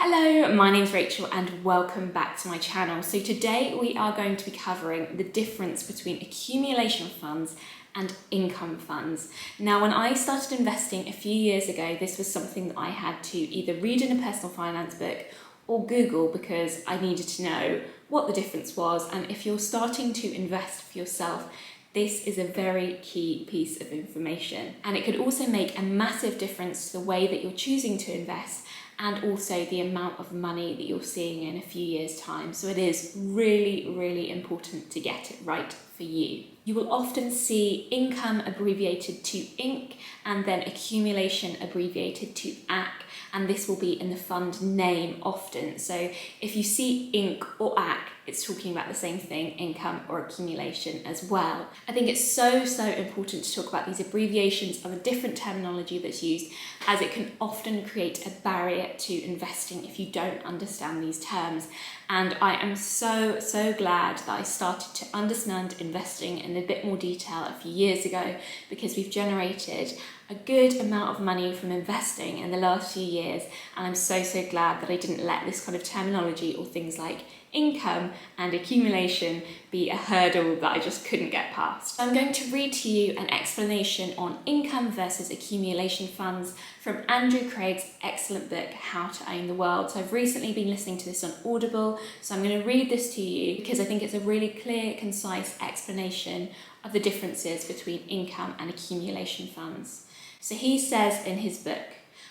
Hello, my name's Rachel and welcome back to my channel. So today we are going to be covering the difference between accumulation funds and income funds. Now, when I started investing a few years ago, this was something that I had to either read in a personal finance book or Google because I needed to know what the difference was. And if you're starting to invest for yourself, this is a very key piece of information. And it could also make a massive difference to the way that you're choosing to invest and also the amount of money that you're seeing in a few years' time. So it is really, really important to get it right for you. You will often see income abbreviated to INC and then accumulation abbreviated to AC, and this will be in the fund name often. So if you see INC or AC, it's talking about the same thing, income or accumulation as well. I think it's so important to talk about these abbreviations of a different terminology that's used, as it can often create a barrier to investing if you don't understand these terms. And I am so glad that I started to understand investing in a bit more detail a few years ago, because we've generated a good amount of money from investing in the last few years, and I'm so glad that I didn't let this kind of terminology or things like income and accumulation be a hurdle that I just couldn't get past. I'm going to read to you an explanation on income versus accumulation funds from Andrew Craig's excellent book, How to Own the World. So I've recently been listening to this on Audible, so I'm going to read this to you because I think it's a really clear, concise explanation of the differences between income and accumulation funds. So he says in his book,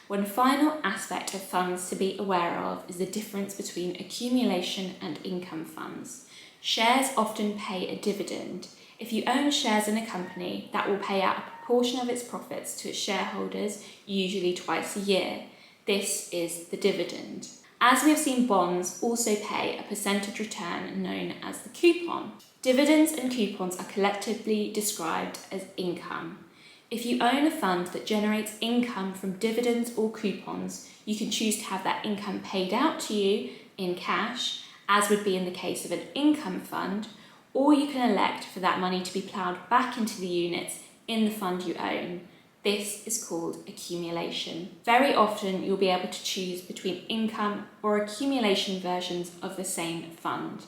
one final aspect of funds to be aware of is the difference between accumulation and income funds. Shares often pay a dividend. If you own shares in a company, that will pay out a proportion of its profits to its shareholders, usually twice a year. This is the dividend. As we have seen, bonds also pay a percentage return known as the coupon. Dividends and coupons are collectively described as income. If you own a fund that generates income from dividends or coupons, you can choose to have that income paid out to you in cash, as would be in the case of an income fund, or you can elect for that money to be ploughed back into the units in the fund you own. This is called accumulation. Very often you'll be able to choose between income or accumulation versions of the same fund.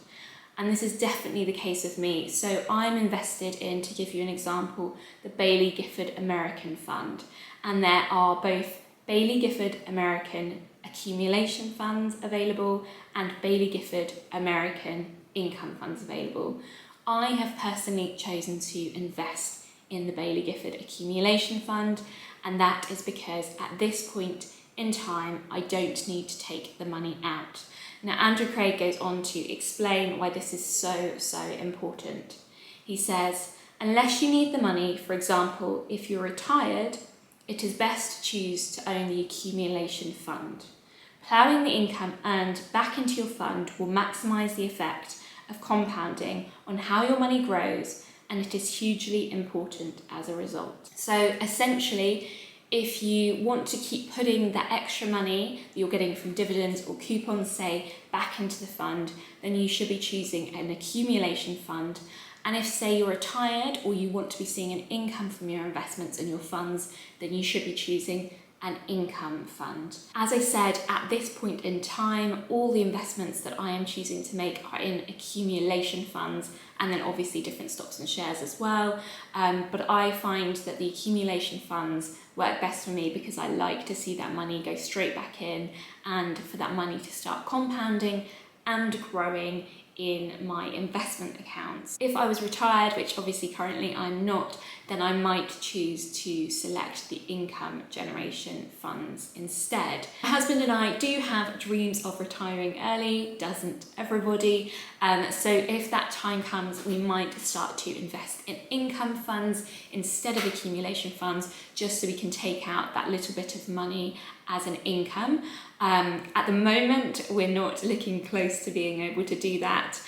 And this is definitely the case with me. So I'm invested in, to give you an example, the Baillie Gifford American Fund. And there are both Baillie Gifford American accumulation funds available and Baillie Gifford American income funds available. I have personally chosen to invest in the Baillie Gifford accumulation fund, and that is because at this point in time, I don't need to take the money out. Now, Andrew Craig goes on to explain why this is so important. He says, unless you need the money, for example, if you're retired, it is best to choose to own the accumulation fund. Ploughing the income earned back into your fund will maximise the effect of compounding on how your money grows, and it is hugely important as a result. So essentially, if you want to keep putting that extra money that you're getting from dividends or coupons, say, back into the fund, then you should be choosing an accumulation fund. And if, say, you're retired or you want to be seeing an income from your investments and your funds, then you should be choosing an income fund. As I said, at this point in time, all the investments that I am choosing to make are in accumulation funds, and then obviously different stocks and shares as well. But I find that the accumulation funds work best for me because I like to see that money go straight back in and for that money to start compounding and growing in my investment accounts. If I was retired, which obviously currently I'm not, then I might choose to select the income generation funds instead. My husband and I do have dreams of retiring early, doesn't everybody? So if that time comes, we might start to invest in income funds instead of accumulation funds, just so we can take out that little bit of money as an income. At the moment, we're not looking close to being able to do that.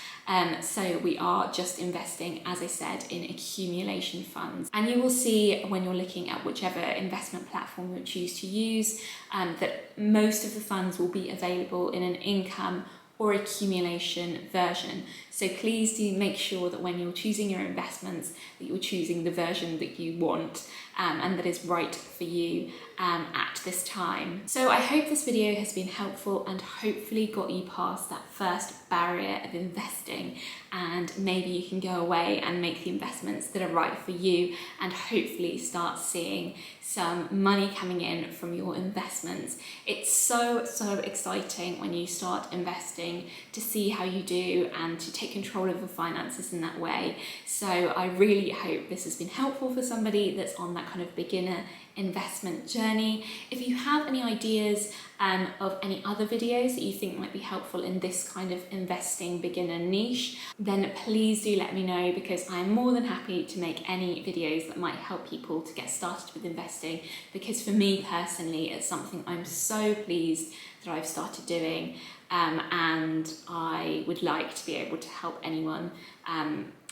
So we are just investing, as I said, in accumulation funds. And you will see when you're looking at whichever investment platform you choose to use, that most of the funds will be available in an income or accumulation version. So please do make sure that when you're choosing your investments, that you're choosing the version that you want. and that is right for you at this time. So I hope this video has been helpful and hopefully got you past that first barrier of investing, and maybe you can go away and make the investments that are right for you and hopefully start seeing some money coming in from your investments. It's so exciting when you start investing to see how you do and to take control of your finances in that way. So I really hope this has been helpful for somebody that's on that kind of beginner investment journey. If you have any ideas of any other videos that you think might be helpful in this kind of investing beginner niche, then please do let me know, because I'm more than happy to make any videos that might help people to get started with investing, because for me personally it's something I'm so pleased that I've started doing, and I would like to be able to help anyone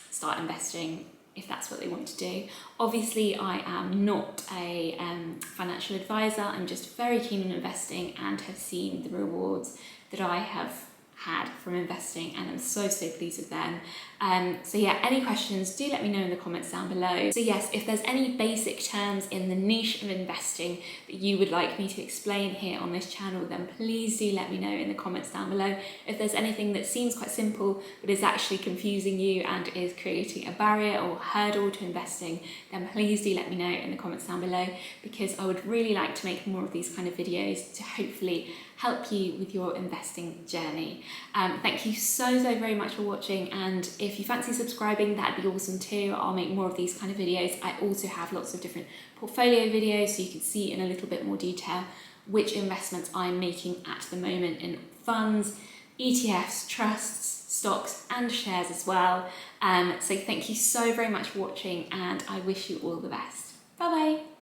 start investing if that's what they want to do. Obviously, I am not a financial advisor. I'm just very keen on investing and have seen the rewards that I have had from investing, and I'm so pleased with them. So yeah, any questions, do let me know in the comments down below. So yes, if there's any basic terms in the niche of investing that you would like me to explain here on this channel, then please do let me know in the comments down below. If there's anything that seems quite simple but is actually confusing you and is creating a barrier or hurdle to investing, then please do let me know in the comments down below, because I would really like to make more of these kind of videos to hopefully help you with your investing journey. Thank you so very much for watching, and if you fancy subscribing, that'd be awesome too. I'll make more of these kind of videos. I also have lots of different portfolio videos so you can see in a little bit more detail which investments I'm making at the moment in funds, ETFs, trusts, stocks and shares as well. So thank you so very much for watching, and I wish you all the best. Bye bye.